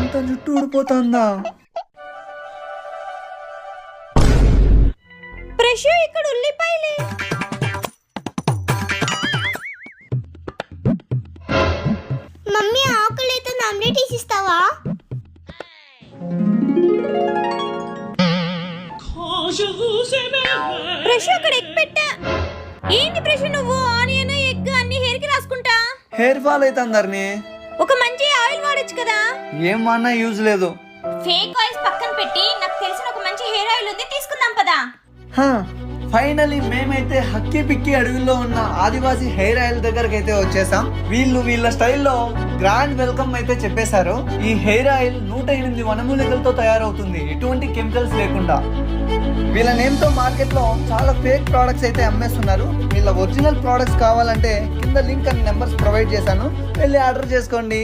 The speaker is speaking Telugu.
అంత జుట్టు ఊడిపోతుందా? ప్రశు ఇక్కడ ఉల్లిపాయలే. మమ్మీ ఆకలితో ఆమ్లెట్ వేసిస్తావా? ప్రశు అక్కడ ఎగ్ పెట్టా. ఏంటి ప్రశు నువ్వు ఆనియన్ ఎగ్ అన్ని హెయిర్ కి రాసుకుంటా? హెయిర్ ఫాల్ అవుతుందర్ని. ఒక మంచి ఆయిల్ వాడొచ్చు కదా. ఏం వాడినా యూజ్ లేదు. ఫేక్ ఆయిల్స్ పక్కన పెట్టి నాకు తెలిసిన ఒక మంచి హెయిర్ ఆయిల్ ఉంది, తీసుకుందాం పదా. ఫైనలీ మేమైతే హక్కి పిక్కి అడవిలో ఉన్న ఆదివాసీ హెయిర్ ఆయిల్ దగ్గరకు అయితే వచ్చేసాం. వీళ్ళు వీళ్ళ స్టైల్లో గ్రాండ్ వెల్కమ్ అయితే చెప్పేశారు. ఈ హెయిర్ ఆయిల్ 108 వనమూలికలతో తయారవుతుంది, ఎటువంటి కెమికల్స్ లేకుండా. వీళ్ళ నేమ్ తో మార్కెట్ లో చాలా ఫేక్ ప్రోడక్ట్స్ అయితే అమ్మేస్తున్నారు. వీళ్ళ ఒరిజినల్ ప్రోడక్ట్స్ కావాలంటే కింద లింక్ అండ్ నెంబర్స్ ప్రొవైడ్ చేశాను, వెళ్ళి ఆర్డర్ చేసుకోండి.